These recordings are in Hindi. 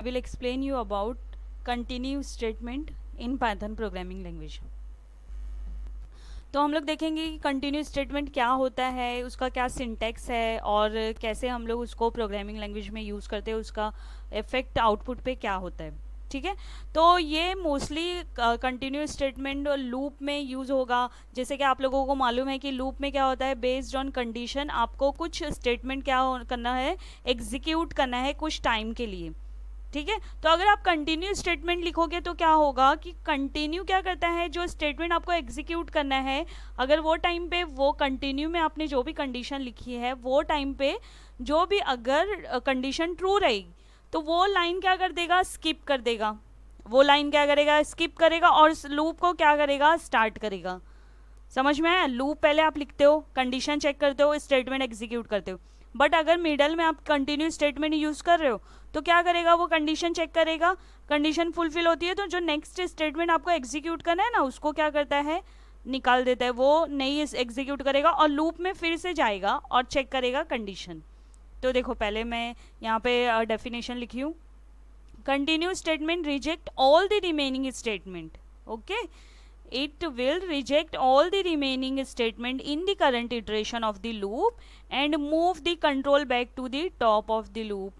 I will explain you about continuous statement in Python programming language. तो हम लोग देखेंगे कि कंटिन्यूस स्टेटमेंट क्या होता है, उसका क्या सिंटैक्स है और कैसे हम लोग उसको प्रोग्रामिंग लैंग्वेज में यूज़ करते हैं, उसका इफेक्ट आउटपुट पे क्या होता है. ठीक है. तो ये मोस्टली कंटिन्यूस स्टेटमेंट लूप में यूज़ होगा. जैसे कि आप लोगों को मालूम है कि लूप में क्या होता है, बेस्ड ऑन कंडीशन आपको कुछ स्टेटमेंट क्या करना है, एग्जीक्यूट करना है कुछ टाइम के लिए. ठीक है. तो अगर आप कंटिन्यू स्टेटमेंट लिखोगे तो क्या होगा कि कंटिन्यू क्या करता है, जो स्टेटमेंट आपको एग्जीक्यूट करना है, अगर वो टाइम पे वो कंटिन्यू में आपने जो भी कंडीशन लिखी है वो टाइम पे जो भी अगर कंडीशन ट्रू रहेगी तो वो लाइन क्या कर देगा, स्किप कर देगा. वो लाइन क्या करेगा, स्किप करेगा और लूप को क्या करेगा, स्टार्ट करेगा. समझ में आया. लूप पहले आप लिखते हो, कंडीशन चेक करते हो, स्टेटमेंट एग्जीक्यूट करते हो. बट अगर मिडल में आप कंटिन्यू स्टेटमेंट यूज कर रहे हो तो क्या करेगा, वो कंडीशन चेक करेगा, कंडीशन फुलफिल होती है तो जो नेक्स्ट स्टेटमेंट आपको एग्जीक्यूट करना है ना, उसको क्या करता है, निकाल देता है, वो नहीं एग्जीक्यूट करेगा और लूप में फिर से जाएगा और चेक करेगा कंडीशन. तो देखो पहले मैं यहाँ पे डेफिनेशन लिखी हूँ. Continue statement reject all the remaining statement. Okay. It will reject all the remaining statement in the current iteration of the loop and move the control back to the top of the loop.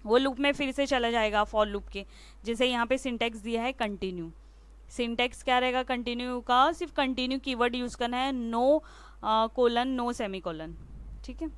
वो लूप में फिर से चला जाएगा फॉर लूप के. जैसे यहाँ पे सिंटेक्स दिया है कंटिन्यू. सिंटेक्स क्या रहेगा कंटिन्यू का, सिर्फ कंटिन्यू कीवर्ड यूज करना है, no colon no semicolon. ठीक है.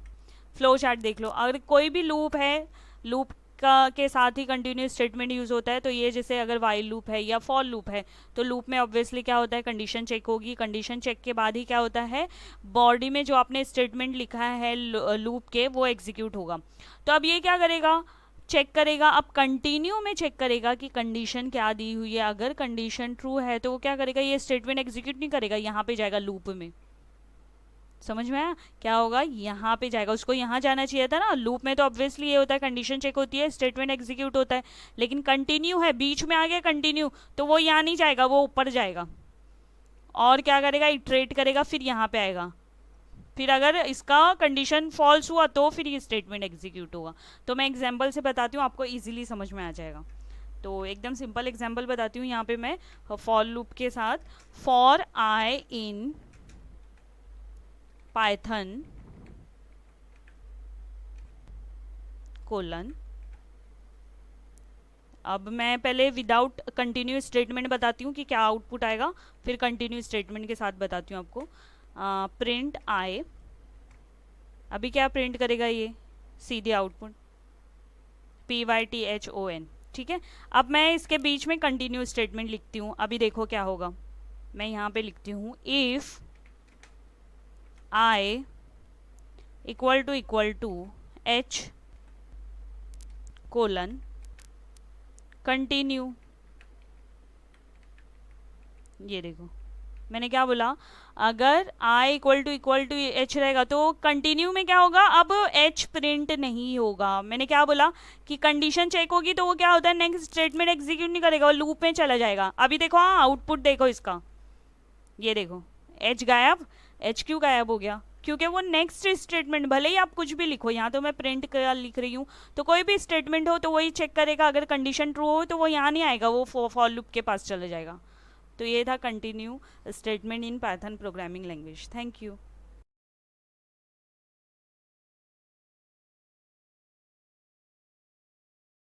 फ्लो चार्ट देख लो. अगर कोई भी लूप है, लूप का के साथ ही कंटिन्यूस स्टेटमेंट यूज होता है. तो ये जैसे अगर वाइल लूप है या फॉर लूप है तो लूप में ऑब्वियसली क्या होता है, कंडीशन चेक होगी. कंडीशन चेक के बाद ही क्या होता है, बॉडी में जो आपने स्टेटमेंट लिखा है लूप के वो एग्जीक्यूट होगा. तो अब ये क्या करेगा, चेक करेगा. अब कंटिन्यू में चेक करेगा कि कंडीशन क्या दी हुई है. अगर कंडीशन ट्रू है तो वो क्या करेगा, ये स्टेटमेंट एग्जीक्यूट नहीं करेगा, यहाँ पे जाएगा लूप में. समझ में आया. क्या होगा, यहाँ पे जाएगा. उसको यहाँ जाना चाहिए था ना. लूप में तो ऑब्वियसली ये होता है, कंडीशन चेक होती है, स्टेटमेंट एग्जीक्यूट होता है. लेकिन कंटिन्यू है, बीच में आ गया कंटिन्यू, तो वो यहाँ नहीं जाएगा, वो ऊपर जाएगा और क्या करेगा, इटरेट करेगा, फिर यहाँ पे आएगा. फिर अगर इसका कंडीशन फॉल्स हुआ तो फिर ये स्टेटमेंट एग्जीक्यूट होगा. तो मैं एग्जाम्पल से बताती हूँ, आपको ईजिली समझ में आ जाएगा. तो एकदम सिंपल एग्जाम्पल बताती हूँ. यहाँ पे मैं फॉर लूप के साथ, for I in Python colon. अब मैं पहले विदाउट कंटिन्यू स्टेटमेंट बताती हूँ कि क्या आउटपुट आएगा, फिर कंटिन्यू स्टेटमेंट के साथ बताती हूँ आपको. Print I. अभी क्या प्रिंट करेगा, ये सीधे आउटपुट PYTHON. ठीक है. अब मैं इसके बीच में कंटिन्यू स्टेटमेंट लिखती हूँ. अभी देखो क्या होगा. मैं यहाँ पे लिखती हूँ if I equal to H colon continue. ये देखो मैंने क्या बोला, अगर I इक्वल टू H रहेगा तो कंटिन्यू में क्या होगा, अब H प्रिंट नहीं होगा. मैंने क्या बोला कि कंडीशन चेक होगी तो वो क्या होता है, नेक्स्ट स्टेटमेंट एग्जीक्यूट नहीं करेगा, वो लूप में चला जाएगा. अभी देखो हाँ आउटपुट देखो इसका, ये देखो H गायब. H क्यों गायब हो गया, क्योंकि वो नेक्स्ट स्टेटमेंट, भले ही आप कुछ भी लिखो, यहाँ तो मैं प्रिंट कर लिख रही हूँ, तो कोई भी स्टेटमेंट हो तो वही चेक करेगा. अगर कंडीशन ट्रू हो तो वो यहाँ नहीं आएगा, वो फॉर लूप के पास चले जाएगा. तो ये था continue statement in Python programming language. Thank you.